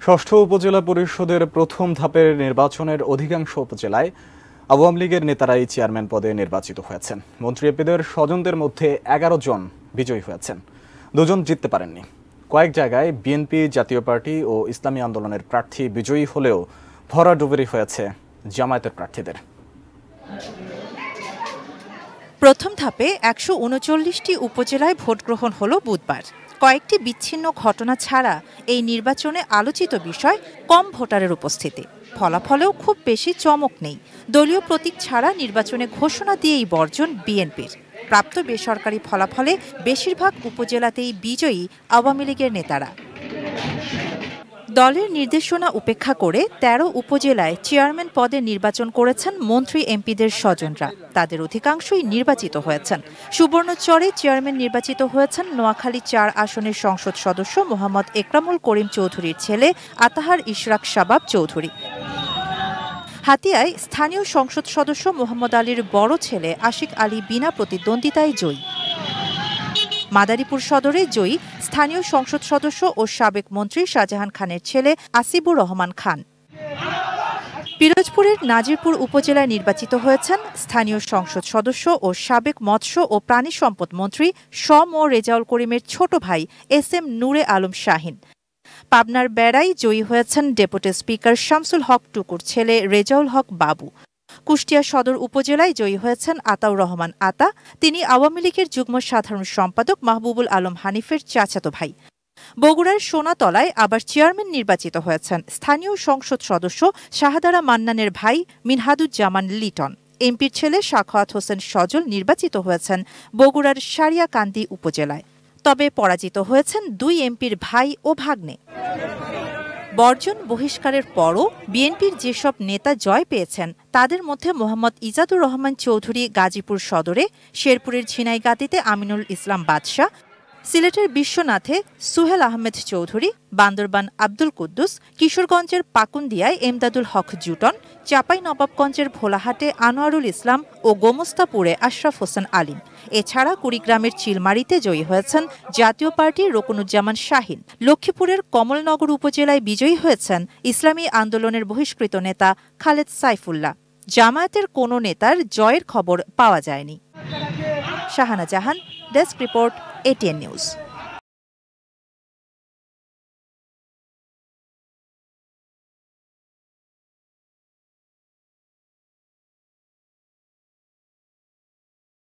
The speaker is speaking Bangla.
ষষ্ঠ উপজেলা পরিষদের প্রথম ধাপের নির্বাচনের অধিকাংশ উপজেলায় আওয়ামী লীগের নেতারাই চেয়ারম্যান পদে নির্বাচিত হয়েছেন। মন্ত্রী এমপিদের স্বজনদের মধ্যে 11 জন বিজয়ী হয়েছেন, 2 জন জিততে পারেননি। কয়েক জায়গায় বিএনপি, জাতীয় পার্টি ও ইসলামী আন্দোলনের প্রার্থী বিজয়ী হলেও ভরাডুবুরি হয়েছে জামায়াতের প্রার্থীদের। প্রথম ধাপে 139টি উপজেলায় ভোট গ্রহণ হলো বুধবার। কয়েকটি বিচ্ছিন্ন ঘটনা ছাড়া এই নির্বাচনে আলোচিত বিষয় কম ভোটারের উপস্থিতি। ফলাফলেও খুব বেশি চমক নেই। দলীয় প্রতীক ছাড়া নির্বাচনে ঘোষণা দিয়েই বর্জন বিএনপির। প্রাপ্ত বেসরকারি ফলাফলে বেশিরভাগ উপজেলাতেই বিজয়ী আওয়ামী লীগের নেতারা। দলের নির্দেশনা উপেক্ষা করে 13 উপজেলায় চেয়ারম্যান পদে নির্বাচন করেছেন মন্ত্রী এমপিদের স্বজনরা। তাদের অধিকাংশই নির্বাচিত হয়েছেন। সুবর্ণচরে চেয়ারম্যান নির্বাচিত হয়েছেন নোয়াখালী 4 আসনের সংসদ সদস্য মোহাম্মদ একরামুল করিম চৌধুরীর ছেলে আতাহার ইশরাক শাবাব চৌধুরী। হাতিয়ায় স্থানীয় সংসদ সদস্য মোহাম্মদ আলীর বড় ছেলে আশিক আলী বিনা প্রতিদ্বন্দ্বিতায় জয়ী। মাদারীপুর সদরে জয়ী স্থানীয় সংসদ সদস্য ও সাবেক মন্ত্রী শাহজাহান খানের ছেলে আসিবুর রহমান খান। পিরোজপুরের নাজিরপুর উপজেলায় নির্বাচিত হয়েছেন স্থানীয় সংসদ সদস্য ও সাবেক মৎস্য ও প্রাণী সম্পদ মন্ত্রী শম ও রেজাউল করিমের ছোট ভাই SM নূরে আলম শাহিন। পাবনার বেড়ায় জয়ী হয়েছেন ডেপুটি স্পিকার শামসুল হক টুকুর ছেলে রেজাউল হক বাবু। কুষ্টিয়া সদর উপজেলায় জয়ী হয়েছেন আতাউর রহমান আতা। তিনি আওয়ামী লীগের যুগ্ম সাধারণ সম্পাদক মাহবুবুল আলম হানিফের চাচাতো ভাই। বগুড়ার সোনাতলায় আবার চেয়ারম্যান নির্বাচিত হয়েছেন স্থানীয় সংসদ সদস্য শাহাদারা মান্নানের ভাই মিনহাদুজ্জামান লিটন। এমপির ছেলে সাখাওয়াত হোসেন সজল নির্বাচিত হয়েছেন বগুড়ার সারিয়াকান্দি উপজেলায়। তবে পরাজিত হয়েছেন 2 এমপির ভাই ও ভাগ্নে। বর্জন বহিষ্কারের পরও বিএনপির যেসব নেতা জয় পেয়েছেন তাদের মধ্যে মোহাম্মদ ইজাদুর রহমান চৌধুরী গাজীপুর সদরে, শেরপুরের ঝিনাইগাতীতে আমিনুল ইসলাম বাদশাহ, সিলেটের বিশ্বনাথে সুহেল আহমেদ চৌধুরী, বান্দরবান আব্দুল কুদ্দুস, কিশোরগঞ্জের পাকুন্দিয়ায় এমদাদুল হক জুটন, চাঁপাইনবাবগঞ্জের ভোলাহাটে আনোয়ারুল ইসলাম ও গোমস্তাপুরে আশরাফ হোসেন আলীম। এছাড়া কুড়িগ্রামের চিলমারিতে জয়ী হয়েছেন জাতীয় পার্টির রকুনুজ্জামান শাহিন। লক্ষ্মীপুরের কমলনগর উপজেলায় বিজয়ী হয়েছেন ইসলামী আন্দোলনের বহিষ্কৃত নেতা খালেদ সাইফুল্লাহ। জামায়াতের কোনো নেতার জয়ের খবর পাওয়া যায়নি। শাহানা জাহান, ডেস্ক রিপোর্ট, ATN নিউজ।